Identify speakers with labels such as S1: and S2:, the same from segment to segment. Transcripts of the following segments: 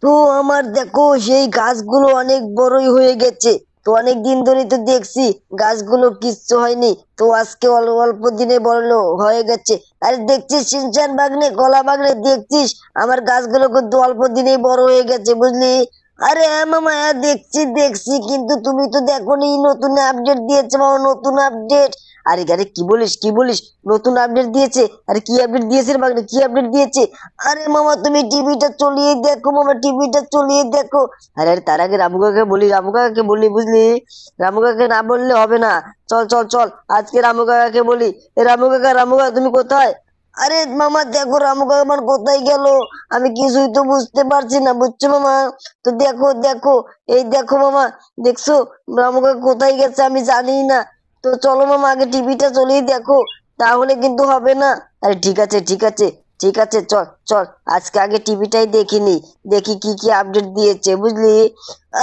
S1: তো আমার দেখো সেই গাছগুলো অনেক বড়ই হয়ে গেছে। তো অনেক দিন ধরে তো দেখছি গাছগুলো কিচ্ছু হয়নি, তো আজকে অল্প অল্প দিনে বড় হয়ে গেছে। আরে দেখছিস সিনচান বাগনে কলা বাগনে, দেখছিস আমার গাছগুলো কিন্তু অল্প দিনেই বড় হয়ে গেছে, বুঝলি? আরে হ্যাঁ মামা, হ্যাঁ দেখছি দেখছি, কিন্তু তুমি তো দেখোনি নতুন আপডেট দিয়েছে মামা, নতুন আপডেট। আরে আরে কি বলিস কি বলিস, নতুন আপডেট দিয়েছে? আরে কি আপডেট দিয়েছে রে বাগনে, কি আপডেট দিয়েছে? আরে মামা তুমি টিভিটা চলিয়ে দেখো মামা, টিভিটা চলিয়ে দেখো। আরে আরে তার আগে রামু কাকাকে বলি, রামু কাকাকে বলি, বুঝলি? রামু কাকাকে না বললে হবে না। চল চল চল, আজকে রামু কাকাকে বলি। এ রামু কাকা, রামু কাকা তুমি কোথায়? আরে মামা দেখো রামু কাকা আমার কোথায় গেল, আমি কিছুই তো বুঝতে পারছি না, বুঝছো মামা? তো দেখো দেখো, এই দেখো মামা, দেখছো রামু কাকা কোথায় গেছে আমি জানি না। তো চলো মামা আগে টিভিটা চলিয়ে দেখো, তাহলে কিন্তু হবে না। আরে ঠিক আছে ঠিক আছে ঠিক আছে, চল চল, আজকে আগে টিভিটাই দেখিনি, দেখি কি কি আপডেট দিয়েছে, বুঝলি?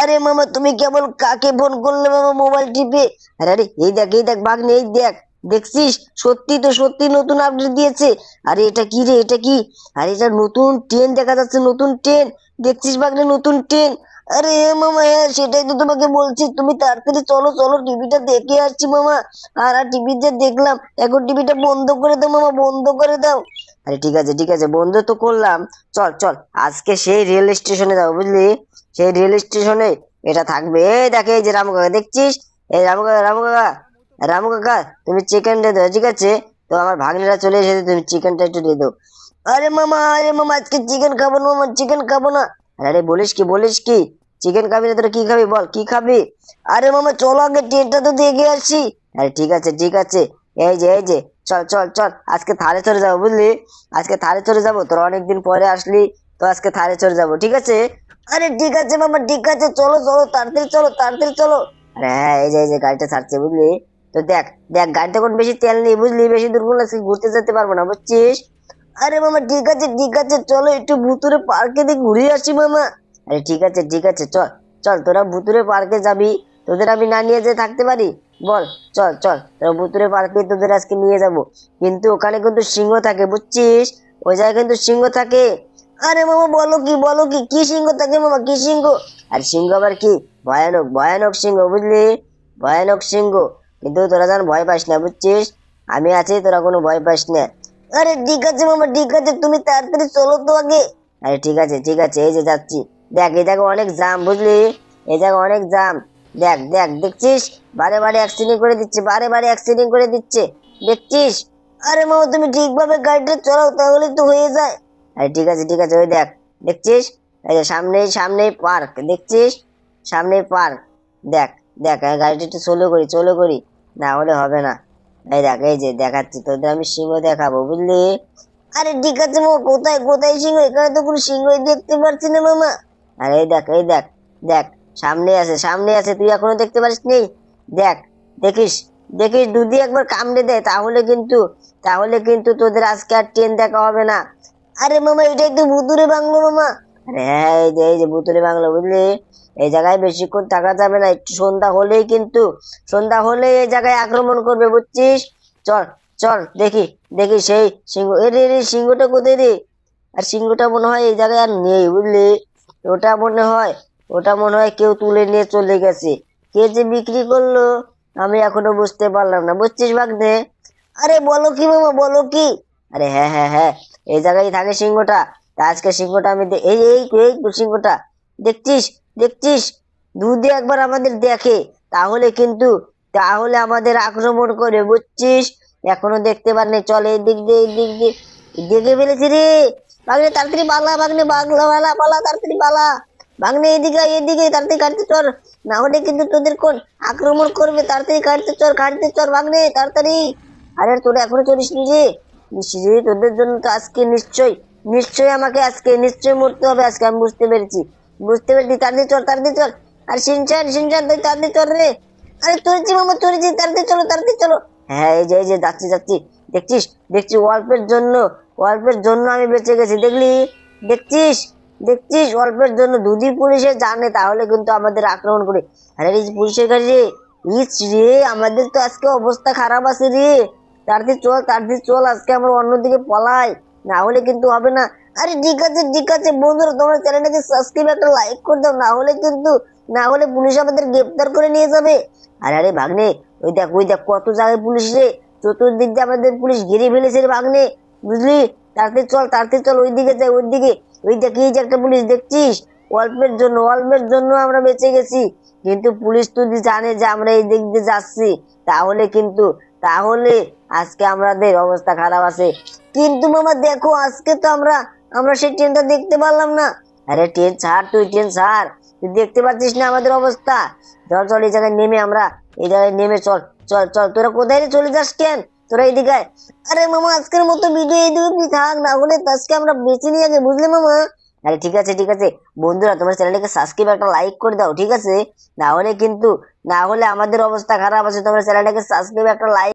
S1: আরে মামা তুমি কেবল কাকে ফোন করলে মামা মোবাইল টিপে? আরে আরে এই দেখ ভাগ্নে, এই দেখ, দেখছিস? সত্যি তো সত্যি নতুন আপডেট দিয়েছে। আরে এটা কি রে, এটা কি? আরে এটা নতুন ট্রেন দেখা যাচ্ছে, নতুন ট্রেন। দেখছিস ভাগ্নে, নতুন ট্রেন। আরে মামা হ্যাঁ সেটাই তো তোমাকে বলছি, তুমি তাড়াতাড়ি চলো চলো, টিভিটা দেখে আসছি মামা। আর আর টিভিতে দেখলাম, এখন টিভিটা বন্ধ করে দাও মামা, বন্ধ করে দাও। আরে ঠিক আছে বন্ধ তো করলাম। চল চল, আজকে সেই রেল স্টেশনে যাবো, বুঝলি? সেই রেল স্টেশনে এটা থাকবে, এই দেখে এই যে রামু কাকা, দেখছিস? এই রামু কাকা, রামু কাকা, রামু কাকা, তুমি চিকেনটা দাও, ঠিক আছে? তো আমার ভাগ্নিরা চলে এসেছে, তুমি চিকেনটা একটু দিয়ে দাও। আরে মামা, আরে মামা আজকে চিকেন খাবো না মামা, চিকেন খাবো না। আরে বলিস কি বলিস কি, চিকেন খাবি না তোরা কি খাবি বল, কি খাবি? আরে মামা চলো আগে ট্রেনটা তো দেখে আসি। আরে ঠিক আছে, এই যে চল চল চল, আজকে থারে চড়ে যাবো, বুঝলি? আজকে থারে চড়ে যাবো, তোরা অনেকদিন পরে আসলি, তো আজকে থারে চড়ে যাবো, ঠিক আছে? আরে ঠিক আছে মামা, ঠিক আছে, চলো চলো তাড়াতাড়ি চলো, তাড়াতাড়ি চলো। আরে হ্যাঁ, এই যে গাড়িটা ছাড়ছে, বুঝলি? তো দেখ দেখ, গাড়িতে কোনো বেশি তেল নেই, বুঝলি? বেশি দূর করলে আজকে ঘুরতে যেতে পারবো না, বুঝছিস? আরে মামা ঠিক আছে, চলো একটু ভুতুরে পার্কে দিয়ে ঘুরে আসি মামা। আরে ঠিক আছে, চল চল, তোরা ভুতুরে পার্কে যাবি, তোদের আমি না নিয়ে যেয়ে থাকতে পারি? বল, চল চল, তোরা ভুতুরে পার্কে তোদের আজকে নিয়ে যাব, কিন্তু ওখানে কিন্তু সিংহ থাকে, বুঝছিস? ওই জায়গায় কিন্তু সিংহ থাকে। আরে মামা বলো কি, বলো কি, কি সিংহ থাকে মামা, কি সিংহ? আর সিংহ আবার কি? ভয়ানক ভয়ানক সিংহ, বুঝলি? ভয়ানক সিংহ। কিন্তু তোরা যেন ভয় পাস না, বুঝছিস? আমি আছি, তোরা কোনো ভয় পাস না। আরে ঠিক আছে মামা, ঠিক আছে, তুমি তাড়াতাড়ি চলো তো আগে। আরে ঠিক আছে, এই যে যাচ্ছি। দেখ এই জায়গা অনেক জাম, বুঝলি? এই জায়গা অনেক জাম। দেখ দেখ, দেখছিস? বারে বারে অ্যাক্সিডেন্ট করে দিচ্ছে, বারে বারে অ্যাক্সিডেন্ট করে দিচ্ছে, দেখছিস? আরে মামা তুমি ঠিকভাবে গাড়িটা চালাও, তাহলে তো হয়ে যায়। আরে ঠিক আছে, ওই দেখ, দেখছিস? এই যে সামনেই পার্ক, দেখছিস? সামনেই পার্ক। দেখ দেখ, গাড়িটা একটু স্লো করি, না হলে হবে না। এই দেখ, এই যে দেখাচ্ছি তোদের আমি সিংহ দেখাবো, বুঝলি? আরে ঠিক আছে মামা, কোথায় কোথায় সিংহ? এখানে তো কোনো সিংহই দেখতে পাচ্ছি না মামা। আরে এই দেখ দেখ, সামনে আছে, তুই এখনো দেখতে পারিস নি? দেখ, দেখিস দেখিস, যদি একবার কামড়ে দেয় তাহলে কিন্তু তোদের আজকে আর ট্রেন দেখা হবে না। আরে মামা এটাই তো ভুতুরে বাংলো মামা। আরে হ্যাঁ, এই যে ভুতুরে বাংলো, বুঝলি? এই জায়গায় বেশিক্ষণ থাকা যাবে না, একটু সন্ধ্যা হলেই এই জায়গায় আক্রমণ করবে, বুঝছিস? চল চল, দেখি দেখি সেই সিংহ, এরে সিংহটা কোথায় রে? আর সিংহটা মনে হয় এই জায়গায় আর নেই, বুঝলি? ওটা মনে হয় ওটা মনে হয় কেউ তুলে নিয়ে চলে গেছে। কে যে বিক্রি করলো আমি এখনো বুঝতে পারলাম না, বুঝছিস ভাগ্নে? আরে বলো কি মামা, বলো কি? আরে হ্যাঁ, এই জায়গায় থাকে সিংহটা। তা আজকে সিংহটা আমি এই তো সিংহটা, দেখছিস? দেখছিস? যদি একবার আমাদের দেখে তাহলে আমাদের আক্রমণ করে, বুঝছিস? এখনো দেখতে পারিনি, চল এই দিক দিয়ে, এই দিক দিয়ে। দেখে ফেলেছি রে। ভাগ্নে তাড়াতাড়ি পালা, ভাগ্নে বাংলা পালা পালা, তাড়াতাড়ি পালা। ভাগ্নে এদিকে তাড়াতাড়ি কাটতে চল, না হলে কিন্তু তোদের কোন আক্রমণ করবে, তাড়াতাড়ি কাটতে চল ভাগ্নে, তাড়াতাড়ি। আরে তোরা এখনো চলিস নি যে? ইস রে, তোদের জন্য তো আজকে নিশ্চয়ই আমাকে আজকে নিশ্চয়ই মরতে হবে আজকে, আমি বুঝতে পেরেছি, তাড়াতাড়ি চল। আর সিনচান তুই তাড়াতাড়ি চল রে। আরে চলেছি মামা, চলেছি, তাড়াতাড়ি চলো। হ্যাঁ, এই যে যাচ্ছি। দেখছিস? দেখছি অল্পের জন্য আমি বেঁচে গেছি, দেখলি? দেখছিস? অল্পের জন্য যদি পুলিশে জানে তাহলে কিন্তু আমাদের আক্রমণ করে। আরে এই যে পুলিশের গাড়ি রে। ইস রে, আমাদের তো আজকে অবস্থা খারাপ আছে রে। তাড়াতাড়ি চল, আজকে আমরা অন্যদিকে পলাই, না হলে কিন্তু হবে না। আরে ঠিক আছে বন্ধুরা, তোমরা চ্যানেলটাকে সাবস্ক্রাইব একটা লাইক করে দাও, না হলে পুলিশ আমাদের গ্রেফতার করে নিয়ে যাবে। আরে আরে ভাগ্নে, ওই দেখ কত জায়গায় পুলিশ রে, চতুর্দিক দিয়ে আমাদের পুলিশ ঘিরে ফেলেছে রে ভাগ্নে, বুঝলি? তাড়াতাড়ি চল ওইদিকে যাই, ওইদিকে। ওই দেখ এই যে একটা পুলিশ দেখছিস, অল্পের জন্য আমরা বেঁচে গেছি। কিন্তু পুলিশ যদি জানে যে আমরা এই দিক দিয়ে যাচ্ছি, তাহলে কিন্তু তাহলে আজকে আমাদের অবস্থা খারাপ আছে। কিন্তু মামা দেখো, আজকে তো আমরা আমরা সেই ট্রেনটা দেখতে পারলাম না। আরে ট্রেন ছাড়, তুই দেখতে পাচ্ছিস না আমাদের অবস্থা? চল চল, এই জায়গায় নেমে চল। চল, তোরা কোথায় রে, চলে যাস কেন? তোরা এইদিকে আয়। আরে মামা, আজকের মতো ভিডিও এইদিকে থাক, না হলে আজকে আমরা বেঁচে নিয়ে আগে, বুঝলে মামা? আরে ঠিক আছে বন্ধুরা, তোমরা চ্যানেলটাকে সাবস্ক্রাইব একটা লাইক করে দাও, ঠিক আছে? না হলে আমাদের অবস্থা খারাপ আছে। তোমরা চ্যানেলটাকে সাবস্ক্রাইব একটা লাইক